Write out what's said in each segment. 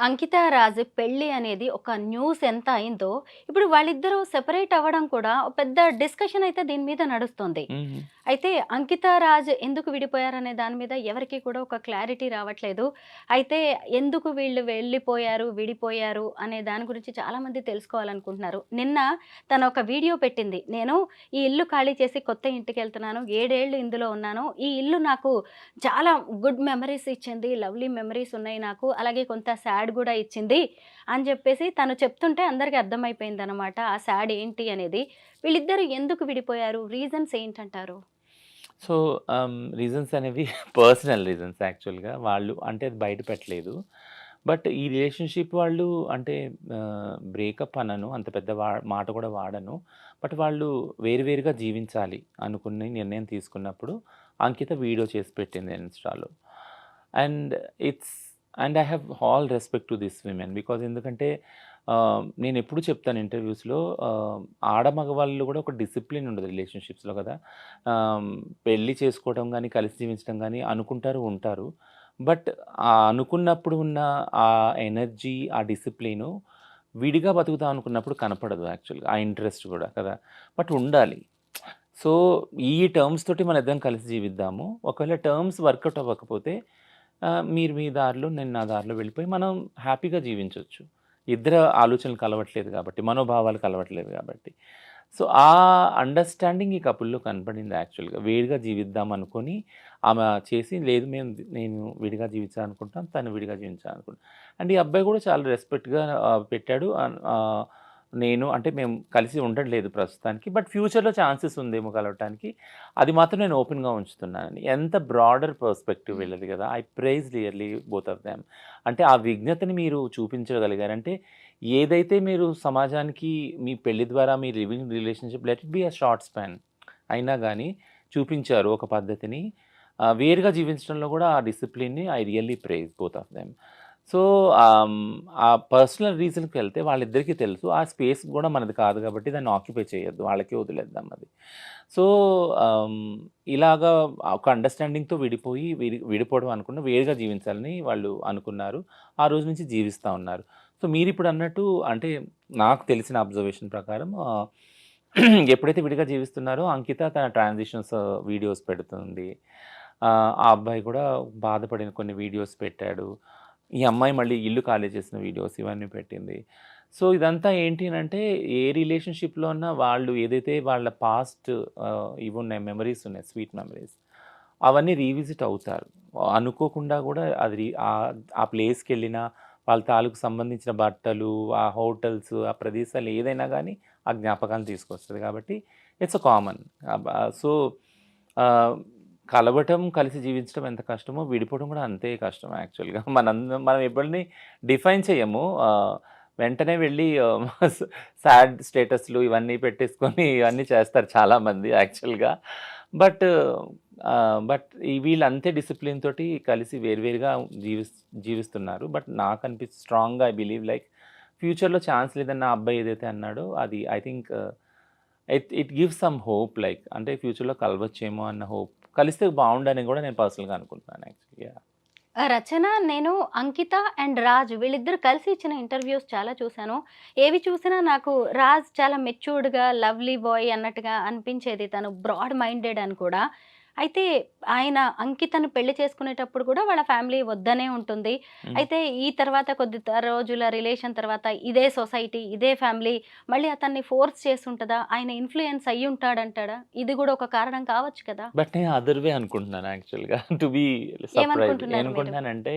అంకిత రాజ్ పెళ్లి అనేది ఒక న్యూస్ ఎంత అయిందో, ఇప్పుడు వాళ్ళిద్దరూ సెపరేట్ అవ్వడం కూడా ఒక పెద్ద డిస్కషన్ అయితే దీని మీద నడుస్తుంది. హుహు. అయితే అంకిత రాజ్ ఎందుకు విడిపోయారనే దాని మీద ఎవరికీ కూడా ఒక క్లారిటీ రావట్లేదు. అయితే ఎందుకు వీళ్ళు వెళ్ళిపోయారు, విడిపోయారు అనే దాని గురించి చాలామంది తెలుసుకోవాలనుకుంటున్నారు. నిన్న తను ఒక వీడియో పెట్టింది. నేను ఈ ఇల్లు ఖాళీ చేసి కొత్త ఇంటికెళ్తున్నాను. 7 ఏళ్ళు ఇందులో ఉన్నాను. ఈ ఇల్లు నాకు చాలా గుడ్ మెమరీస్ ఇచ్చింది. లవ్లీ మెమరీస్ ఉన్నాయి నాకు. అలాగే కొంత సాడ్ గూడా ఇచ్చింది అని జెప్పేసి తను చెప్తుంటే అందరికి అర్థమైపోయిందనమాట. ఆ సాడ్ ఏంటి అనేది. వీళ్ళిద్దరూ ఎందుకు విడిపోయారు? రీజన్స్ ఏంటంటారు? సో, రీజన్స్ అనేవి పర్సనల్ రీజన్స్ యాక్చువల్‌గా. వాళ్ళు అంటే అది బయట పెట్టలేదు. బట్ ఈ రిలేషన్‌షిప్ వాళ్ళు అంటే బ్రేకప్ అనను. అంత పెద్ద మాట కూడా వాడను. బట్ వాళ్ళు వేరు వేరుగా జీవించాలి అనుకుని నిర్ణయం తీసుకున్నప్పుడు అంకిత వీడియో చేసి పెట్టింది ఇన్‌స్టాలో. And it's and I have all respect to this women. Because ఎందుకంటే నేనెప్పుడు చెప్తాను ఇంటర్వ్యూస్‌లో, ఆడ మగవాళ్ళు కూడా ఒక డిసిప్లిన్ ఉండదు రిలేషన్‌షిప్స్‌లో కదా! ఆహ్, పెళ్లి చేసుకోవడం గానీ, కలిసి జీవించడం గానీ అనుకుంటారు, ఉంటారు. బట్ అనుకున్నప్పుడు ఉన్న ఆ ఎనర్జీ, ఆ డిసిప్లిను విడిగా బతుకుదాం అనుకున్నప్పుడు కనపడదు యాక్చువల్‌గా. ఆ ఇంట్రెస్ట్ గూడా కదా! బట్ ఉండాలి. సో, ఈ టర్మ్స్ తోటి మనిద్దరం కలిసి జీవిద్దాము. ఒకవేళ టర్మ్స్ వర్కౌట్ అవ్వకపోతే మీరు మీ దారిలో, నేను నా దారిలో వెళ్ళిపోయి మనం హ్యాపీగా జీవించొచ్చు. ఇద్దరి ఆలోచనలు కలవట్లేదు గాబట్టి, మనోభావాలు కలవట్లేదు గాబట్టి. సో, ఆ అండర్‌స్టాండింగ్ ఈ కపుల్‌లో కనపడింది యాక్చువల్‌గా. వేరుగా జీవిద్దాం అనుకోని ఆమె చేసి, లేదు నేను విడిగా జీవించాలనుకుంటున్నాను, తను విడిగా జీవించాలనుకుంటున్నాను. అండ్ ఈ అబ్బాయి గూడా చాలా రెస్పెక్ట్‌గా పెట్టాడు. నేను అంటే మేము కలిసి ఉండట్లేదు ప్రస్తుతానికి. బట్ ఫ్యూచర్‌లో ఛాన్సెస్ ఉందేమో కలవటానికి. అది మాత్రం నేను ఓపెన్‌గా ఉంచుతున్నానని. ఎంత బ్రాడర్ పర్స్పెక్టివ్ హ్మ్. వీళ్ళది గదా! I praise really both of them. అంటే ఆ విజ్ఞతని మీరు చూపించగలిగారు. అంటే ఏదైతే మీరు సమాజానికి మీ పెళ్లి ద్వారా మీ living relationship let it be a short span అయినా గాని చూపించారు ఒక పద్ధతిని. వేరుగా జీవించడంలో గూడా ఆ డిసిప్లిన్‌ని I really prize both of them. So, ఆ పర్సనల్ రీజన్‌కెళ్తే వాళ్ళిద్దరికీ తెలుసు. ఆ స్పేస్ గూడా మనది కాదు గాబట్టి దాన్ని ఆక్యుపై చేయొద్దు. వాళ్ళకే వదిలేద్దాం అది. సో, ఆహ్, ఇలాగా ఒక అండర్‌స్టాండింగ్‌తో విడిపోయి విడిపోవడం అనుకున్న వేరుగా జీవించాలని వాళ్ళు అనుకున్నారు. ఆ రోజు నుంచి జీవిస్తా ఉన్నారు. సో, మీరిప్పుడన్నట్టు అంటే నాకు తెలిసిన అబ్జర్వేషన్ ప్రకారం ఎప్పుడైతే విడిగా జీవిస్తున్నారో అంకిత తన ట్రాన్సిషన్స్ వీడియోస్ పెడుతుంది. ఆ అబ్బాయి కూడా బాధపడిన కొన్ని వీడియోస్ పెట్టాడు. ఈ అమ్మాయి మళ్ళీ ఇల్లు ఖాళీ చేసిన వీడియోస్ ఇవన్నీ పెట్టింది. సో, ఇదంతా ఏంటి అనంటే ఏ రిలేషన్‌షిప్‌లో అన్నా వాళ్ళు ఏదైతే వాళ్ళ పాస్ట్ ఇవున్నాయి, మెమోరీస్ ఉన్నాయి, స్వీట్ మెమోరీస్. అవన్నీ రీవిజిట్ అవుతారు. అనుకోకుండా గూడా అది ఆ ప్లేస్‌కెళ్ళినా వాళ్ళ తాలూకు సంబంధించిన బట్టలు, ఆ హోటల్స్, ఆ ప్రదేశాలు ఏదైనా గానీ ఆ జ్ఞాపకాన్ని తీసుకొస్తది కాబట్టి ఇట్స్ ఎ కామన్. సో, ఆహ్, కలవటం, కలిసి జీవించడం ఎంత కష్టమో విడిపోవడం కూడా అంతే కష్టం యాక్చువల్‌గా. మనం ఎవరిని డిఫైన్ చేయము. వెంటనే వెళ్ళి సాడ్ స్టేటస్‌లు ఇవన్నీ పెట్టేసుకొని ఇవన్నీ చేస్తారు చాలామంది యాక్చువల్‌గా. బట్ బట్ వీళ్ళు అంతే డిసిప్లిన్ తోటి కలిసి వేరువేరుగా జీవిస్తున్నారు. బట్ స్ట్రాంగ్‌గా ఐ బిలీవ్ లైక్ ఫ్యూచర్‌లో ఛాన్స్ లేదని ఆ అబ్బాయి ఏదైతే అన్నాడో అది I think it it gives some hope, like అంటే ఫ్యూచర్‌లో కలవచ్చేమో అన్న హోప్. కలిస్తే బావుండని గూడా నేను పర్సనల్‌గా అనుకుంటున్నాను యాక్చువల్లీ. యాహ్! రచన, నేను అంకిత అండ్ రాజ్ వీళ్ళిద్దరూ కలిసి ఇచ్చిన ఇంటర్‌వ్యూస్ చాలా చూసాను. ఏవి చూసినా నాకు రాజ్ చాలా మెచ్యూర్డ్‌గా, లవ్లీ బాయ్ అన్నట్టుగా అనిపించేది. తను బ్రాడ్ మైండెడ్ అని కూడా. అయితే ఆయన అంకితను పెళ్లి చేసుకునేటప్పుడు కూడా వాళ్ళ ఫ్యామిలీ వద్దనే ఉంటుంది. హ్మ్. అయితే ఈ తర్వాత కొద్ది రోజుల రిలేషన్ తర్వాత ఇదే సొసైటీ, ఇదే ఫ్యామిలీ మళ్ళీ అతన్ని ఫోర్స్ చేసుంటదా? ఆయన ఇన్‌ఫ్లూయెన్స్ అయ్యుంటాడంటాడా? ఇది గూడా ఒక కారణం కావచ్చు కదా! బట్ నేను అదర్ వే అనుకుంటున్నాను యాక్చువల్‌గా. To be surprised. ఏమనుకుంటున్నారు మీరు? ఏమనుకుంటున్నానంటే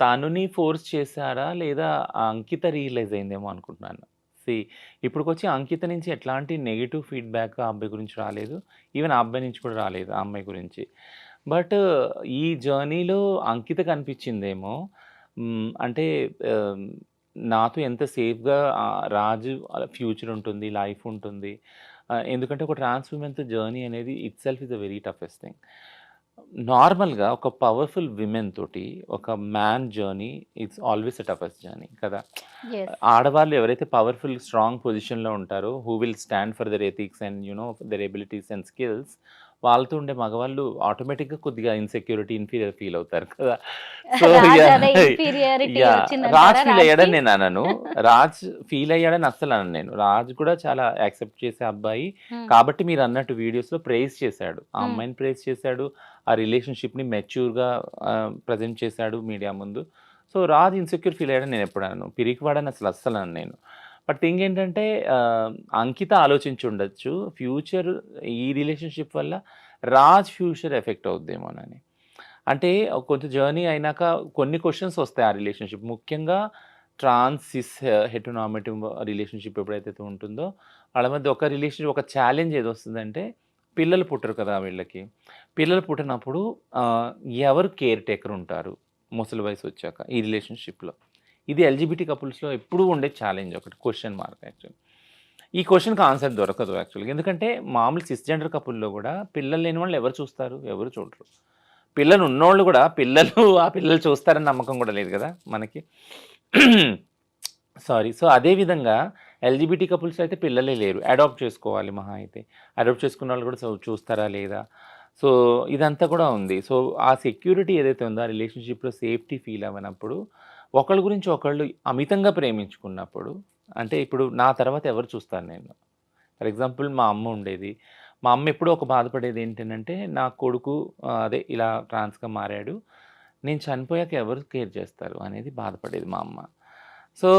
తనుని ఫోర్స్ చేసారా? లేదా ఆ అంకిత రియలైజ్ అయిందేమో అనుకుంటున్నాను. సీ ఇప్పటికొచ్చి అంకిత నుంచి ఎట్లాంటి నెగెటివ్ ఫీడ్‌బ్యాక్ ఆ అబ్బాయి గురించి రాలేదు. ఈవెన్ ఆ అబ్బాయి నుంచి కూడా రాలేదు ఆ అమ్మాయి గురించి. బట్ ఈ జర్నీలో అంకితకి అనిపించిందేమో, అంటే ఆహ్, నాతో ఎంత సేఫ్‌గా రాజు ఫ్యూచర్ ఉంటుంది, లైఫ్ ఉంటుంది. ఎందుకంటే ఒక ట్రాన్స్ విమెన్‌తో జర్నీ అనేది itself is a very toughest thing. నార్మల్‌గా ఒక పవర్‌ఫుల్ విమెన్ తోటి ఒక man journey it's always a toughest journey కదా! యెస్. ఆడవాళ్ళు ఎవరైతే పవర్‌ఫుల్, స్ట్రాంగ్ పొజిషన్‌లో ఉంటారో, who will stand for their ethics and you know their abilities and skills, వాళ్ళతో ఉండే మగవాళ్ళు ఆటోమేటిక్‌గా కొద్దిగా ఇన్‌సెక్యూరిటీ, ఇన్ఫీరియర్ ఫీల్ అవుతారు కదా! So Raj yeah! అదే ఇన్ఫీరియారిటీ యాహ్! వచ్చిందంటారా రాజ్ ఫీల్ రాజ్‌కి? అయ్యాడని నేను అనను. రాజ్ ఫీల్ అయ్యాడని అస్సలు అనను నేను. రాజ్ కూడా చాలా యాక్సెప్ట్ చేసే అబ్బాయి. హ్మ్. కాబట్టి మీరన్నట్టు వీడియోస్‌లో ప్రైజ్ చేశాడు. ఆ హ్మ్. అమ్మాయిని ప్రైజ్ చేశాడు. ఆ రిలేషన్‌షిప్‌ని మెచ్యూర్‌గా ప్రెజెంట్ చేశాడు మీడియా ముందు. సో, రాజ్ ఇన్‌సెక్యూర్ ఫీల్ అయ్యాడని నేనెప్పుడు అనను. పిరికివాడని అస్సలు అనను నేను. బట్ థింగ్ ఏంటంటే అంకిత ఆలోచించుండొచ్చు. ఫ్యూచర్ ఈ రిలేషన్‌షిప్ వల్ల రాజ్ ఫ్యూచర్ ఎఫెక్ట్ అవుద్దేమోనని. అంటే కొంచెం జర్నీ అయినాక కొన్ని క్వెషన్స్ వస్తాయి ఆ రిలేషన్‌షిప్. ముఖ్యంగా ట్రాన్స్, సిస్, హెటెరోనార్మేటివ్ రిలేషన్‌షిప్ ఎప్పుడైతే ఉంటుందో వాళ్ళ మధ్య ఒక రిలేషన్ ఒక ఛాలెంజ్ ఏదొస్తదంటే పిల్లలు పుట్టరు కదా వీళ్ళకి. పిల్లలు పుట్టినప్పుడు ఆహ్, ఎవరు కేర్ టేకర్ ఉంటారు ముసలి వయసొచ్చాక ఈ రిలేషన్‌షిప్‌లో. ఇది ఎల్‌జిబిటీ కపుల్స్‌లో ఎప్పుడూ ఉండే ఛాలెంజ్ ఒకటి క్వెషన్ మార్క్ యాక్చువల్లీ. ఈ క్వెషన్‌కి ఆన్సర్ దొరకదు యాక్చువల్‌గా. ఎందుకంటే మామూలు సిస్‌జెండర్ కపుల్‌లో గూడా పిల్లలు లేని వాళ్ళు ఎవరు చూస్తారు? ఎవరు చూడరు. పిల్లలున్నోళ్ళు గూడా పిల్లలు ఆ పిల్లలు చూస్తారని నమ్మకం గూడా లేదు గదా! మనకి. సారీ. సో, అదే విధంగా ఎల్‌జిబిటీ కపుల్స్‌లో అయితే పిల్లలే లేరు. అడాప్ట్ చేసుకోవాలి మహా అయితే. అడాప్ట్ చేసుకున్నోళ్ళు గూడా చూస్తారా లేదా? సో, ఇదంతా కూడా ఉంది. సో, ఆ సెక్యూరిటీ ఏదైతే ఉందో ఆ రిలేషన్‌షిప్‌లో సేఫ్టీ ఫీల్ అవ్వనప్పుడు, ఒకళ్ళ గురించి ఒకళ్ళు అమితంగా ప్రేమించుకున్నప్పుడు, అంటే ఇప్పుడు నా తర్వాత ఎవరు చూస్తారు నేను? ఫర్ ఎగ్జాంపుల్ మా అమ్మ ఉండేది. మా అమ్మ ఎప్పుడూ ఒక బాధపడేది ఏంటనంటే, నా కొడుకు అదే ఇలా ట్రాన్స్‌గా మారాడు. నేను చనిపోయాక ఎవరు కేర్ చేస్తారు అనేది బాధపడేది మా అమ్మ. సో,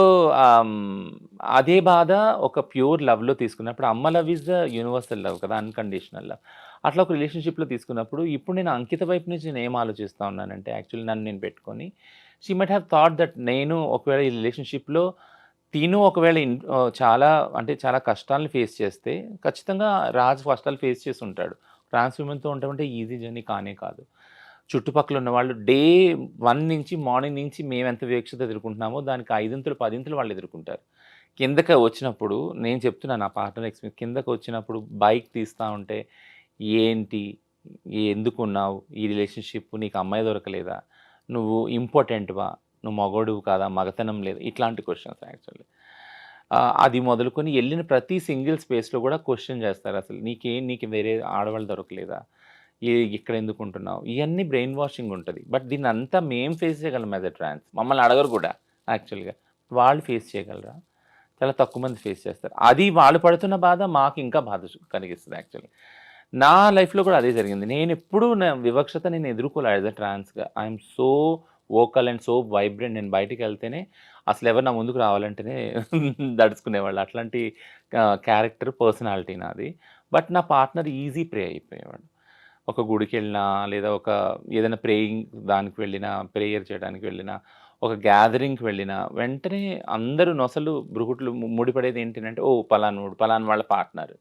అదే బాధ ఒక ప్యూర్ లవ్‌లో తీసుకున్నప్పుడు అమ్మ love is the universal love కదా! Unconditional love. అట్లా ఒక రిలేషన్‌షిప్‌లో తీసుకున్నప్పుడు ఇప్పుడు నేను అంకిత వైపు నుంచి నేనేం ఆలోచిస్తా ఉన్నానంటే యాక్చువల్లీ నన్ను నేను పెట్టుకొని, she might have thought that నేను ఒకవేళ ఈ రిలేషన్‌షిప్‌లో తిను ఒకవేళ చాలా అంటే చాలా కష్టాలను ఫేస్ చేస్తే, ఖచ్చితంగా రాజు కష్టాలు ఫేస్ చేసుంటాడు. ట్రాన్స్ విమెన్‌తో ఉండటం అంటే ఈజీ జర్నీ కానే కాదు. చుట్టుపక్కల ఉన్నవాళ్ళు డే 1 నుంచి మార్నింగ్ నుంచి మేమెంత వివక్షత ఎదుర్కొంటున్నామో, దానికి ఐదింతలు, పదింతలు వాళ్ళు ఎదుర్కొంటారు. కిందకి వచ్చినప్పుడు నేను చెప్తున్నాను నా పార్ట్నర్ ఎక్స్‌పీరియన్స్ కిందకి వచ్చినప్పుడు బైక్ తీస్తా ఉంటే, "ఏంటి? ఎందుకున్నావు? ఈ రిలేషన్‌షిప్ నీకు అమ్మాయి దొరకలేదా? నువ్వు ఇంపార్టెంట్‌వా? నువ్వు మగోడివి కాదా? మగతనం లేదా?" ఇట్లాంటి క్వెషన్స్ యాక్చువల్లీ. అది మొదలుకొని ఎళ్ళిన ప్రతి సింగిల్ స్పేస్‌లో గూడా క్వెషన్ జేస్తారసలు. నీకు వేరే ఆడవాళ్ళు దొరకలేదా? ఇక్కడ ఎందుకుంటున్నావు? ఇయన్నీ బ్రెయిన్ వాషింగ్ ఉంటది. బట్ దీన్నంతా మేము ఫేస్ చేయగలం యాస్ ఎ ట్రాన్స్. మమ్మల్ని అడగరు గూడా యాక్చువల్‌గా. వాళ్ళు ఫేస్ చేయగలరా? చాలా తక్కువ మంది ఫేస్ చేస్తారు. అది వాళ్ళు పడుతున్న బాధ మాకు ఇంకా బాధ కలిగిస్తది యాక్చువల్లీ. నా లైఫ్‌లో కూడా అదే జరిగింది. నేనెప్పుడూ వివక్షత నేను ఎదుర్కోలే యాస్ ఎ ట్రాన్స్‌గా. I am so vocal and so vibrant. నేను బయటికెళ్తేనే అసలెవరు నా ముందుకు రావాలంటేనే దడుచుకునేవాళ్ళు. అట్లాంటి క్యారెక్టర్, పర్సనాలిటీ నాది. బట్ నా పార్ట్నర్ ఈజీ ప్రే అయిపోయేవాడు. ఒక గుడికెళ్ళినా, లేదా ఏదైనా ప్రేయింగ్ దానికి వెళ్ళినా, ప్రేయర్ చేయడానికి వెళ్ళినా, ఒక గ్యాదరింగ్‌కి వెళ్ళినా, వెంటనే అందరూ నొసలు, భృకుట్లు ముడిపడేది ఏంటినంటే, ఓహ్! పలానోడు, పలానా వాళ్ళ పార్ట్నర్.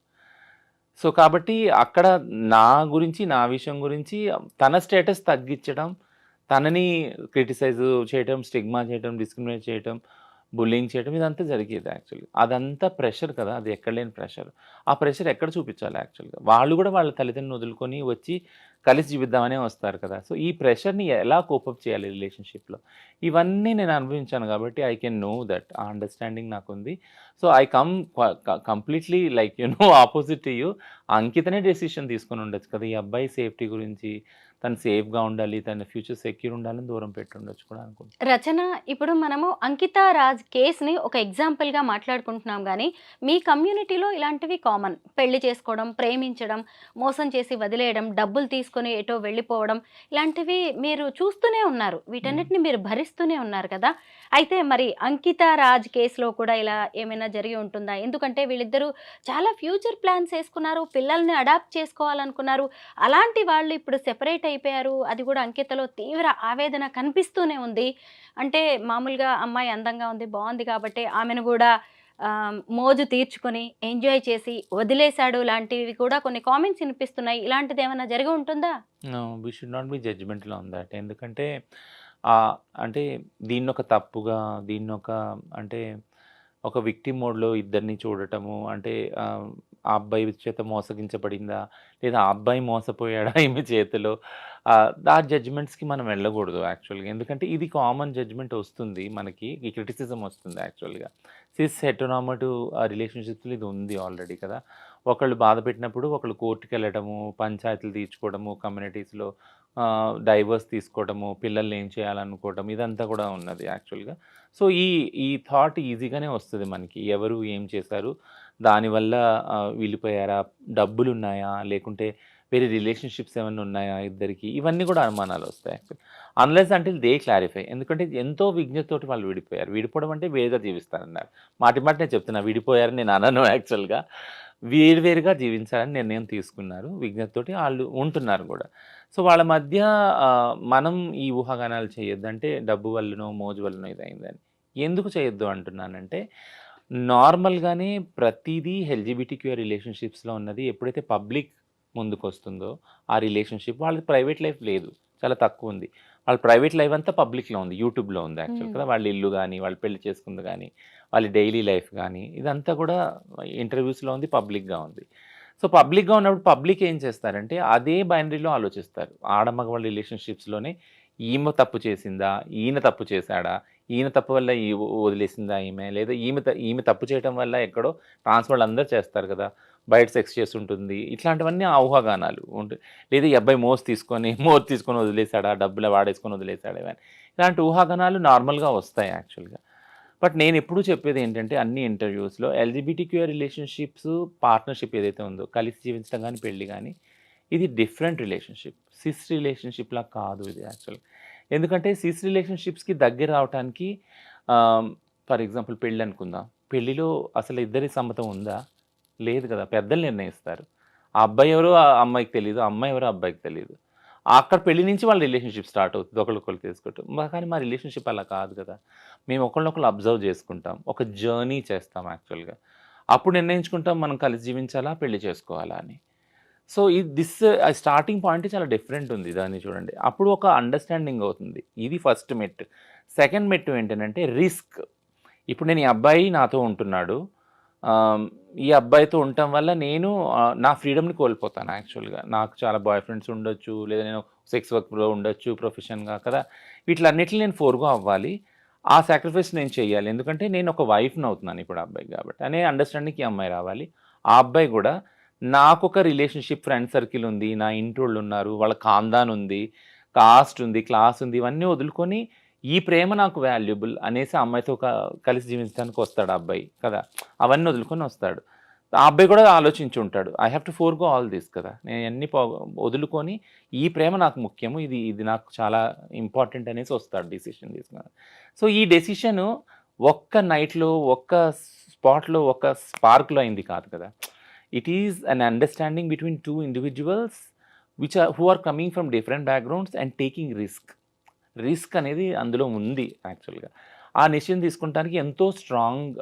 సో, కాబట్టి అక్కడ నా గురించి, నా విషయం గురించి తన స్టేటస్ తగ్గిచ్చడం, తనని క్రిటిసైజ్ చేయటం, స్టిగ్మా చేయటం, డిస్క్రిమినేట్ చేయటం, బుల్లింగ్ చేయటం ఇదంతా జరిగేది యాక్చువల్లీ. అదంతా ప్రెషర్ కదా! అది ఎక్కడ లేని ప్రెషర్. ఆ ప్రెషర్ ఎక్కడ చూపిచ్చాలి యాక్చువల్‌గా? వాళ్ళు గూడా వాళ్ళ తల్లిదండ్రులను వదులుకొని వచ్చి కలిసి జీవిద్దామనే వస్తారు కదా! సో, ఈ ప్రెషర్‌ని ఎలా కోపప్ చేయాలి రిలేషన్‌షిప్‌లో? ఇవన్నీ నేను అనుభవించాను గాబట్టి ఐ కెన్ నో దట్. ఆ అండర్‌స్టాండింగ్ నాకుంది. So, I come completely like opposite to you. అంకితనే డెసిషన్ తీసుకొనుండొచ్చు కదా! ఈ అబ్బాయి సేఫ్టీ గురించి, తను సేఫ్‌గా ఉండాలి, తన ఫ్యూచర్ సెక్యూర్ ఉండాలని దూరం పెట్టుండొచ్చు కూడా అనుకుంటున్నా. రచన, ఇప్పుడు మనము 'అంకిత రాజ్' కేస్‌ని ఒక ఎగ్జాంపుల్‌గా మాట్లాడుకుంటున్నాం గానీ, మీ కమ్యూనిటీలో ఇలాంటివి కామన్. పెళ్లి చేసుకోవడం, ప్రేమించడం, మోసం చేసి వదిలేయడం, డబ్బులు తీసుకొని ఎటో వెళ్ళిపోవడం, ఇలాంటివి మీరు చూస్తూనే ఉన్నారు. హ్మ్. వీటన్నిటిని మీరు భరిస్తూనే ఉన్నారు కదా! అయితే మరి 'అంకిత రాజ్' కేస్‌లో కూడా ఇలా ఏమైనా జరిగి ఉంటుందా? ఎందుకంటే వీళ్ళిద్దరూ చాలా ఫ్యూచర్ ప్లాన్స్ ఏసుకున్నారు. పిల్లల్ని అడాప్ట్ చేసుకోవాలనుకున్నారు. అలాంటి వాళ్ళు ఇప్పుడు సెపరేట్ అయిపోయారు. అది కూడా అంకితలో తీవ్ర ఆవేదన కనిపిస్తూనే ఉంది. అంటే మామూలుగా అమ్మాయి అందంగా ఉంది, బావుంది కాబట్టే ఆమెను గూడా మోజు తీర్చుకొని, ఎంజాయ్ చేసి వదిలేసాడు లాంటివి కూడా కొన్ని కామెంట్స్ ఇనిపిస్తున్నాయి. ఇలాంటిదేమన్నా జరిగి ఉంటుందా? No. We should not be judgemental on that. ఎందుకంటే అంటే దీన్నొక తప్పుగా, దీన్నొక అంటే ఒక విక్టిమ్ మోడ్‌లో ఇద్దరిని చూడటము అంటే ఆ అబ్బాయి చేత మోసగించబడిందా? లేదా ఆ అబ్బాయి మోసపోయాడా ఈమె చేతిలో? ఆ జడ్జ్‌మెంట్స్‌కి మనం వెళ్ళకూడదు యాక్చువల్‌గా. ఎందుకంటే ఇది కామన్ జడ్జ్‌మెంట్ ఒస్తుంది మనకి. ఈ క్రిటిసిజం ఒస్తుంది యాక్చువల్‌గా. సిస్ హెటెరోనార్మటివ్ రిలేషన్‌షిప్స్‌లో ఇది ఉంది ఆల్రెడీ కదా! ఒకళ్ళు బాధ పెట్టినప్పుడు ఒకళ్ళు కోర్టుకి వెళ్ళడము, పంచాయతీలు తీర్చుకోవడము, కమ్యూనిటీస్లో డైవర్స్ తీసుకోవడము, పిల్లల్ని ఏం చేయాలనుకోవడం, ఇదంతా కూడా ఉన్నది యాక్చువల్గా. సో ఈ ఈ థాట్ ఈజీగానే వస్తుంది మనకి, ఎవరు ఏం చేశారు, దానివల్ల వెళ్ళిపోయారా, డబ్బులు ఉన్నాయా, లేకుంటే వేరే రిలేషన్షిప్స్ ఏమైనా ఉన్నాయా ఇద్దరికి, ఇవన్నీ కూడా అనుమానాలు వస్తాయి యాక్చువల్. అన్లెస్ అంటే దే క్లారిఫై. ఎందుకంటే ఎంతో విజ్ఞతతోటి వాళ్ళు విడిపోయారు. విడిపోవడం అంటే వేరుగా జీవిస్తారన్నారు. మాటి మాట నేను చెప్తున్నా, విడిపోయారని నేను అనను యాక్చువల్గా. వేరువేరుగా జీవించాలని నిర్ణయం తీసుకున్నారు. విజ్ఞతతోటి ఆళ్ళు ఉంటున్నారు గూడా. సో, వాళ్ళ మధ్య మనం ఈ ఊహాగానాలు చేయొద్దంటే డబ్బు వల్లనో, మోజు వల్లనో ఇదయిందని. ఎందుకు చేయొద్దు అంటున్నానంటే, నార్మల్‌గానే ప్రతీదీ ఎల్‌జీబీటీక్యూ రిలేషన్‌షిప్స్‌లో ఉన్నది ఎప్పుడైతే పబ్లిక్ ముందుకొస్తుందో, ఆ రిలేషన్‌షిప్ వాళ్ళది ప్రైవేట్ లైఫ్ లేదు. చాలా తక్కువుంది. వాళ్ళ ప్రైవేట్ లైఫ్ అంతా పబ్లిక్‌లో ఉంది. యూట్యూబ్‌లో ఉంది యాక్చువల్ హ్మ్. కదా! వాళ్ళ ఇల్లు గాని, వాళ్ళు పెళ్లి చేసుకుంది గాని, వాళ్ళ డైలీ లైఫ్ గాని, ఇదంతా కూడా ఇంటర్వ్యూస్‌లో ఉంది, పబ్లిక్‌గా ఉంది. సో, పబ్లిక్‌గా ఉన్నప్పుడు పబ్లిక్ ఏం చేస్తారంటే, అదే బైనరీలో ఆలోచిస్తారు. ఆడ-మగవాళ్ళ రిలేషన్‌షిప్స్‌లోనే ఈమె తప్పు చేసిందా? ఈయన తప్పు చేశాడా? ఈయన తప్పు వల్ల వదిలేసిందా ఈమె? లేదా ఈమె తప్పు చేయటం వల్ల ఎక్కడో ట్రాన్స్ వాళ్ళందరూ చేస్తారు కదా! బయట సెక్స్ చేసుంటుంది. ఇట్లాంటివన్నీ ఆ ఊహాగానాలు లేదా ఈ అబ్బాయి మోరు తీసుకొని వదిలేసాడా? డబ్బులు వాడేసుకొని వదిలేసాడా? ఇలాంటి ఊహాగానాలు నార్మల్‌గా వస్తాయి యాక్చువల్‌గా. బట్ నేనెప్పుడూ చెప్పేదేంటంటే అన్ని ఇంటర్వ్యూస్‌లో ఎల్‌జీబీటీక్యూ రిలేషన్‌షిప్స్, పార్ట్నర్‌షిప్ ఏదైతే ఉందో, కలిసి జీవించడం గాని, పెళ్లి గాని, ఇది డిఫరెంట్ రిలేషన్‌షిప్. సిస్ రిలేషన్‌షిప్‌లా కాదు ఇది యాక్చువల్‌గా. ఎందుకంటే సిస్ రిలేషన్‌షిప్స్‌కి దగ్గర రావటానికి ఆహ్, ఫర్ ఎగ్జాంపుల్ పెళ్లనుకుందాం. పెళ్లిలో అసలు ఇద్దరి సమ్మతం ఉందా? లేదు కదా! పెద్దలు నిర్ణయిస్తారు. ఆ అబ్బాయి ఎవరో ఆ అమ్మాయికి తెలీదు. ఆ అమ్మాయి ఎవరో ఆ అబ్బాయికి తెలీదు. అక్కడ పెళ్లి నుంచి వాళ్ళ రిలేషన్‌షిప్ స్టార్ట్ అవుతది. ఒకళ్ళకొకళ్ళు తెలుసుకోవటం. కానీ మా రిలేషన్‌షిప్ అలా కాదు కదా! మేము ఒకళ్ళనొకళ్ళు అబ్జర్వ్ చేసుకుంటాం. ఒక జర్నీ చేస్తాం యాక్చువల్‌గా. అప్పుడు నిర్ణయించుకుంటాం మనం కలిసి జీవించాలా? పెళ్లి చేసుకోవాలా అని. సో, స్టార్టింగ్ పాయింట్ చాలా డిఫరెంట్ ఉంది దాన్ని చూడండి. అప్పుడు ఒక అండర్‌స్టాండింగ్ అవుతుంది. ఇది ఫస్ట్ మెట్టు. సెకండ్ మెట్టు ఏంటనంటే రిస్క్. ఇప్పుడు నేను ఈ అబ్బాయి నాతో ఉంటున్నాడు. ఆహ్, ఈ అబ్బాయితో ఉండటం వల్ల నేను నా ఫ్రీడమ్‌ని కోల్పోతాను యాక్చువల్‌గా. నాకు చాలా బాయ్ ఫ్రెండ్స్ ఉండొచ్చు. లేదా నేను సెక్స్ వర్క్‌లో ఉండొచ్చు ప్రొఫెషన్‌గా కదా! వీటిలన్నిటిని నేను ఫోర్‌గో అవ్వాలి. ఆ సాక్రిఫైస్ నేను చేయాలి. ఎందుకంటే నేను ఒక వైఫ్‌ని అవుతున్నాను ఇప్పుడు ఆ అబ్బాయికి కాబట్టి. అనే అండర్‌స్టాండింగ్‌కి ఈ అమ్మాయి రావాలి. ఆ అబ్బాయి గూడా నాకొక రిలేషన్‌షిప్ ఫ్రెండ్ సర్కిల్ ఉంది. నా ఇంటోళ్ళున్నారు. వాళ్ళ ఖాందాన్ ఉంది. కాస్ట్ ఉంది. క్లాస్ ఉంది. ఇవన్నీ వదులుకొని ఈ ప్రేమ నాకు వాల్యుబుల్ అనేసి ఆ అమ్మాయితో కలిసి జీవించడానికి వస్తాడు ఆ అబ్బాయి కదా! అవన్నీ వదులుకొని వస్తాడు. ఆ అబ్బాయి కూడా ఆలోచించి ఉంటాడు. I have to forgo all this కదా! నేను ఇయన్నీ వదులుకొని ఈ ప్రేమ నాకు ముఖ్యము. ఇది నాకు చాలా ఇంపార్టెంట్ అనేసి వస్తాడు డెసిషన్ తీసుకొని. సో, ఈ డెసిషను ఒక్క నైట్‌లో, ఒక్క స్పాట్‌లో, ఒక్క స్పార్క్‌లో అయింది కాదు కదా! It is an understanding between 2 individuals who are coming from different backgrounds and taking risk. Risk అనేది అందులో ఉంది యాక్చువల్‌గా. ఆ నిశ్చయం తీసుకుంటానికి ఎంతో స్ట్రాంగ్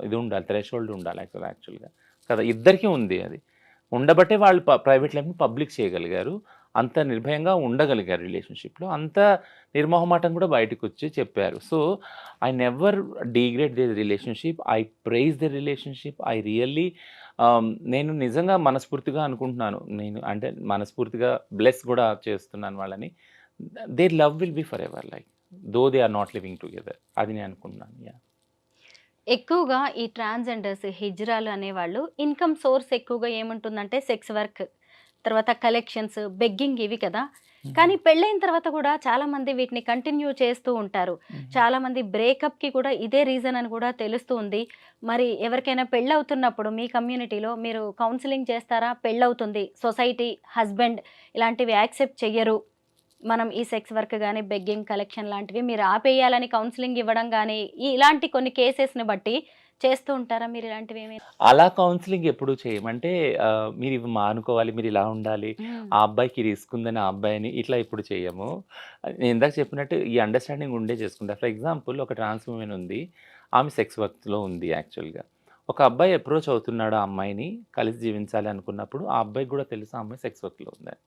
ఇది ఉండాలి. థ్రెషోల్డ్ ఉండాలి యాక్చువల్‌గా. కదా! ఇద్దరికీ ఉంది అది. ఉండబట్టే వాళ్ళు ప్రైవేట్ లైఫ్‌ని పబ్లిక్ చేయగలిగారు. అంత నిర్భయంగా ఉండగలిగారు రిలేషన్‌షిప్‌లో. అంత నిర్మొహమాటం కూడా బయటకొచ్చి చెప్పారు. So, I never degrade their relationship. I prize their relationship. I really నేను నిజంగా మనస్ఫూర్తిగా అనుకుంటున్నాను. నేను అంటే మనస్ఫూర్తిగా బ్లెస్ కూడా చేస్తున్నాను వాళ్ళని. Their love will be forever like though they are not living together. అది నేను అనుకుంటున్నాను. యాహ్! ఎక్కువగా ఈ ట్రాన్స్‌జెండర్స్, హిజ్రాలు అనేవాళ్ళు ఇన్‌కమ్ సోర్స్ ఎక్కువగా ఏముంటుందంటే సెక్స్ వర్క్, తర్వాత కలెక్షన్స్, బెగ్గింగ్ ఇవి కదా! హుహు. కానీ పెళ్ళైన తర్వాత కూడా చాలామంది వీటిని కంటిన్యూ చేస్తూ ఉంటారు. హుహు. చాలామంది బ్రేకప్‌కి కూడా ఇదే రీజన్ అని కూడా తెలుస్తూ ఉంది. మరి ఎవరికైనా పెళ్ళవుతున్నప్పుడు మీ కమ్యూనిటీలో మీరు కౌన్సెలింగ్ చేస్తారా? పెళ్ళవుతుంది, సొసైటీ, హస్బెండ్ ఇలాంటివి యాక్సెప్ట్ చెయ్యరు. మనం ఈ సెక్స్ వర్క్ గాని, బెగ్గింగ్, కలెక్షన్ లాంటివి మీరు ఆపేయాలని కౌన్సెలింగ్ ఇవ్వడం గాని, ఇలాంటి కొన్ని కేసెస్‌ని బట్టి చేస్తూ ఉంటారా మీరు ఇలాంటివేమి? అలా కౌన్సెలింగ్ ఎప్పుడూ చేయము. అంటే మీరివి మానుకోవాలి, మీరిలా ఉండాలి, హ్మ్. ఆ అబ్బాయికి రిస్క్ ఉందని ఆ అబ్బాయిని ఇట్లా ఎప్పుడు చేయము. నేను ఇందాక చెప్పినట్టు ఈ అండర్‌స్టాండింగ్ ఉండే చేసుకుంటా. ఫర్ ఎగ్జాంపుల్ ఒక ట్రాన్స్ వుమెన్ ఉంది. ఆమె సెక్స్ వర్క్‌లో ఉంది యాక్చువల్‌గా. ఒక అబ్బాయి అప్రోచ్ అవుతున్నాడు ఆ అమ్మాయిని, కలిసి జీవించాలి అనుకున్నప్పుడు ఆ అబ్బాయికి గూడా తెలుసు ఆ అమ్మాయి సెక్స్ వర్క్‌లో ఉందని.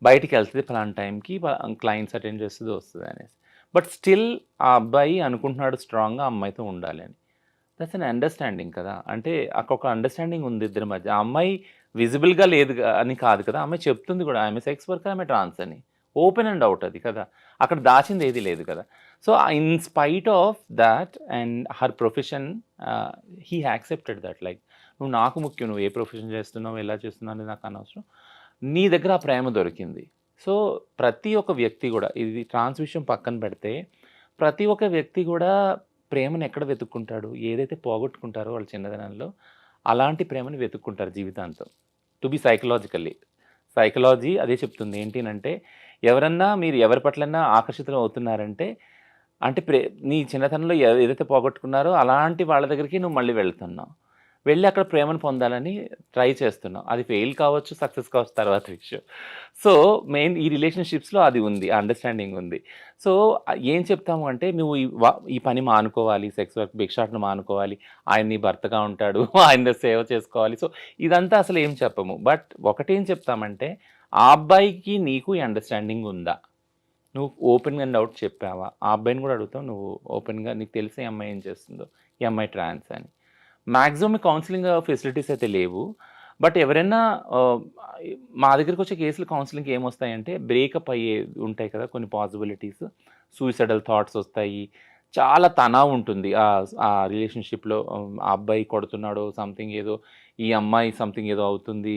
బయటికెళ్తది పలానా టైంకి క్లయింట్స్ అటెండ్ చేస్తది, వస్తదనేసి. బట్ స్టిల్ ఆ అబ్బాయి అనుకుంటున్నాడు స్ట్రాంగ్‌గా ఆ అమ్మాయితో ఉండాలి అని. దట్స్ ఎన్ అండర్‌స్టాండింగ్ కదా! అంటే అక్కడొక అండర్‌స్టాండింగ్ ఉంది ఇద్దరి మధ్య. ఆ అమ్మాయి విజిబుల్‌గా లేదు అని కాదు కదా! ఆ అమ్మాయి చెప్తుంది కూడా ఆమె సెక్స్ వర్కర్, ఆమె ట్రాన్స్ అని. ఓపెన్ అండ్ ఔట్ అది కదా! అక్కడ దాచింది ఏది లేదు కదా! So, in spite of thought and her profession he accepted that like నువ్వు నాకు ముఖ్యం, నువ్వు ఏ ప్రొఫెషన్ చేస్తున్నావు, ఎలా చేస్తున్నావు అనేది నాకు అనవసరం. నీ దగ్గర ఆ ప్రేమ దొరికింది. సో, ప్రతి ఒక్క వ్యక్తి గూడా ఇది ట్రాన్స్ విషయం పక్కన పెడితే, ప్రతి ఒక్క వ్యక్తి గూడా ప్రేమను ఎక్కడ వెతుక్కుంటాడు? ఏదైతే పోగొట్టుకుంటారో వాళ్ళ చిన్నతనంలో, అలాంటి ప్రేమని వెతుక్కుంటారు జీవితాంతం. To be psychologically. సైకాలజీ అదే చెప్తుంది. ఏంటినంటే, ఎవరన్నా మీరు ఎవరి పట్లన్నా ఆకర్షితులు అవుతున్నారంటే, అంటే నీ చిన్నతనంలో ఏదైతే పోగొట్టుకున్నారో అలాంటి వాళ్ళ దగ్గరికి నువ్వు మళ్ళీ వెళ్తున్నావు. వెళ్ళి అక్కడ ప్రేమను పొందాలని ట్రై చేస్తున్నావు. అది ఫెయిల్ కావచ్చు, సక్సెస్ కావచ్చు తర్వాత విషయం. సో, మెయిన్ ఈ రిలేషన్‌షిప్స్‌లో అది ఉంది. అండర్‌స్టాండింగ్ ఉంది. సో, ఏం చెప్తాము అంటే నువ్వు ఈ పని మానుకోవాలి. సెక్స్ వర్క్, భిక్షాటన మానుకోవాలి. ఆయన నీ భర్తగా ఉంటాడు. ఆయన సేవ చేసుకోవాలి. సో, ఇదంతా అసలు ఏం చెప్పము. బట్ ఒకటేం చెప్తామంటే, ఆ అబ్బాయికి నీకు ఈ అండర్‌స్టాండింగ్ ఉందా? నువ్వు ఓపెన్‌గా అండ్ ఔట్ చెప్పావా? ఆ అబ్బాయిని కూడా అడుగుతాం. నువ్వు ఓపెన్‌గా నీకు తెలిసే ఈ అమ్మాయి ఏం చేస్తుందో, ఈ అమ్మాయి ట్రాన్స్ అని. మాక్సిమం కౌన్సిలింగ్ ఫెసిలిటీస్ అయితే లేవు. బట్ ఎవరైనా మా దగ్గరికొచ్చే కేసులు కౌన్సిలింగ్‌కి ఏమొస్తాయంటే, బ్రేకప్ అయ్యే ఉంటాయి కదా! కొన్ని పాసిబిలిటీస్. సూయిసైడల్ థాట్స్ ఒస్తాయి. చాలా తనావు ఉంటుంది. ఆ రిలేషన్‌షిప్‌లో ఆ అబ్బాయి కొడుతున్నాడో సంథింగ్ ఏదో, ఈ అమ్మాయి సంథింగ్ ఏదో అవుతుంది.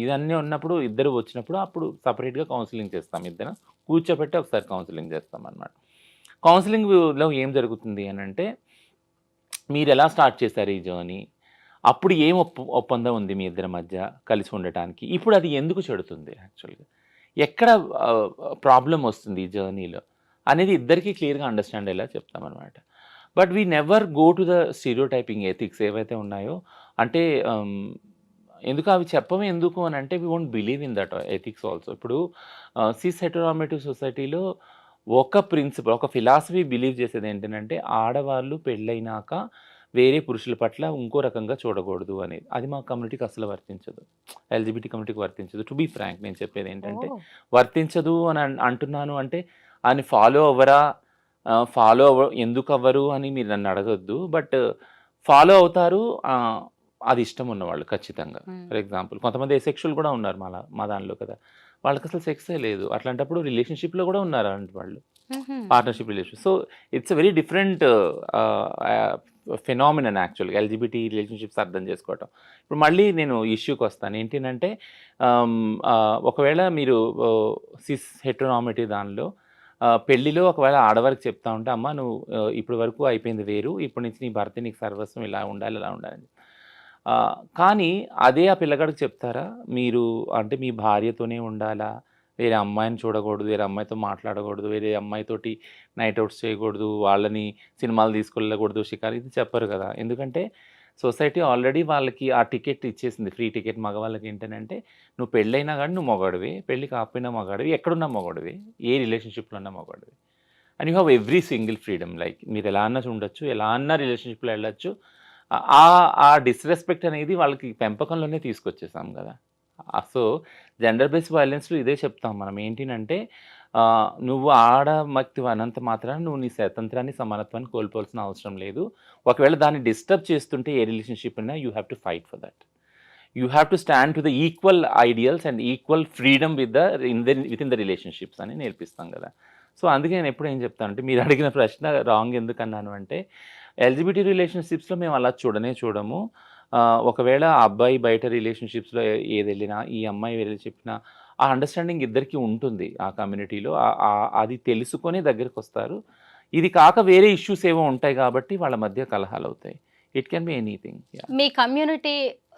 ఇవన్నీ ఉన్నప్పుడు ఇద్దరు వచ్చినప్పుడు అప్పుడు సెపరేట్‌గా కౌన్సిలింగ్ చేస్తాం. ఇద్దరం కూర్చోబెట్టి ఒకసారి కౌన్సిలింగ్ చేస్తామనమాట. కౌన్సిలింగ్‌లో ఏం జరుగుతుంది అనంటే, మీరెలా స్టార్ట్ చేశారు ఈ జర్నీ? అప్పుడు ఏం ఒప్పందం ఉంది మీ ఇద్దరి మధ్య కలిసి ఉండటానికి? ఇప్పుడు అది ఎందుకు చెడుతుంది యాక్చువల్‌గా? ఎక్కడ ప్రాబ్లమ్ వస్తుంది ఈ జర్నీలో? అనేది ఇద్దరికీ క్లియర్‌గా అండర్‌స్టాండ్ అయ్యేలా చెప్తామనమాట. But we never go to the stereotyping ethics ఏవైతే ఉన్నాయో, అంటే ఎందుకు అవి చెప్పము ఎందుకు అనంటే, we won't believe in that ethics also. ఇప్పుడు సిస్ హెటెరోనార్మేటివ్ సొసైటీలో ఒక ప్రిన్సిపల్, ఒక ఫిలాసఫీ బిలీవ్ చేసేది ఏంటనంటే, ఆడవాళ్ళు పెళ్ళైనాక వేరే పురుషుల పట్ల ఇంకో రకంగా చూడకూడదు అనేది. అది మా కమ్యూనిటీకి అస్సలు వర్తించదు. ఎల్‌జిబిటీ కమ్యూనిటీకి వర్తించదు. టు బీ ఫ్రాంక్ నేను చెప్పేదేంటంటే, ఓహ్! వర్తించదు అని అంటున్నాను అంటే, అని ఫాలో అవ్వరా? ఫాలో ఎందుకవ్వరు అని మీరు నన్ను అడగొద్దు. బట్ ఫాలో అవుతారు. అది ఇష్టం ఉన్నవాళ్ళు ఖచ్చితంగా. హ్మ్. ఫర్ ఎగ్జాంపుల్ కొంతమంది ఎసెక్షువల్ కూడా ఉన్నారు మా దానిలో కదా! వాళ్ళకసలు సెక్సే లేదు. అట్లాంటప్పుడు రిలేషన్‌షిప్‌లో కూడా ఉన్నారు అలాంటి వాళ్ళు. హుహు. Partnership relation. So, it's a very different phenomenon యాక్చువల్‌గా ఎల్‌జిబిటీ రిలేషన్‌షిప్స్ అర్థం చేసుకోవటం. ఇప్పుడు మళ్ళీ నేను ఇష్యూకొస్తాను. ఏంటినంటే, ఒకవేళ మీరు సిస్ హెటెరోనార్మేటివ్ దానిలో పెళ్లిలో ఒకవేళ ఆడవారికి చెప్తా ఉంటే, అమ్మ నువ్వు ఇప్పటి వరకు అయిపోయింది వేరు. ఇప్పటి నుంచి నీ భర్తే నీకు సర్వస్వం, ఇలా ఉండాలి, అలా ఉండాలని. కానీ అదే ఆ పిల్లగాడికి చెప్తారా? మీరు అంటే మీ భార్యతోనే ఉండాలా? వేరే అమ్మాయిని చూడకూడదు, వేరే అమ్మాయితో మాట్లాడకూడదు, వేరే అమ్మాయితోటి నైట్ ఔట్స్ చేయకూడదు, వాళ్ళని సినిమాలు తీసుకెళ్ళకూడదు, షికారు ఇది చెప్పరు కదా! ఎందుకంటే సొసైటీ ఆల్రెడీ వాళ్ళకి ఆ టికెట్ ఇచ్చేసింది. ఫ్రీ టికెట్ మగవాళ్ళకి ఏంటనంటే, నువ్వు పెళ్ళైనా గానీ నువ్వు మగాడివే, పెళ్లి కాకపోయినా మగాడివి, ఎక్కడున్నా మగాడివే, ఏ రిలేషన్‌షిప్‌లో ఉన్నా మగాడివే. And you have every single freedom. Like మీరు ఎలా అన్నా ఉండొచ్చు, ఎలా అన్నా రిలేషన్‌షిప్‌లో ఎళ్ళొచ్చు. ఆ డిస్‌రెస్పెక్ట్ అనేది వాళ్ళకి పెంపకంలోనే తీసుకొచ్చేసాం గదా! సో, జెండర్ బేస్డ్ వయలెన్స్‌లో ఇదే చెప్తాం మనం. ఏంటినంటే, నువ్వు ఆడమక్తివి అన్నంత మాత్రాన నువ్వు నీ స్వతంత్రాన్ని, సమానత్వాన్ని కోల్పోవాల్సిన అవసరం లేదు. ఒకవేళ దాన్ని డిస్టర్బ్ చేస్తుంటే ఏ రిలేషన్‌షిప్ అయినా you have to fight for that. You have to stand to the equal ideals and equal freedom within the relationships అని నేర్పిస్తాం గదా! సో, అందుకే నేను ఎప్పుడు ఏం చెప్తానంటే, మీరు అడిగిన ప్రశ్న రాంగ్ ఎందుకన్నాను అంటే, ఎల్‌జిబిటీ రిలేషన్‌షిప్స్‌లో మేము అలా చూడము. ఒకవేళ ఆ అబ్బాయి బయట రిలేషన్‌షిప్స్‌లో ఏదెళ్ళినా, ఈ అమ్మాయి వెళ్ళి చెప్పినా, ఆ అండర్‌స్టాండింగ్ ఇద్దరికీ ఉంటుంది ఆ కమ్యూనిటీలో. అది తెలుసుకొని దగ్గరికొస్తారు. ఇది కాక వేరే ఇష్యూస్ ఏవో ఉంటాయి గాబట్టి వాళ్ళ మధ్య కలహాలవుతాయి. It can be anything. Yeah! మీ కమ్యూనిటీ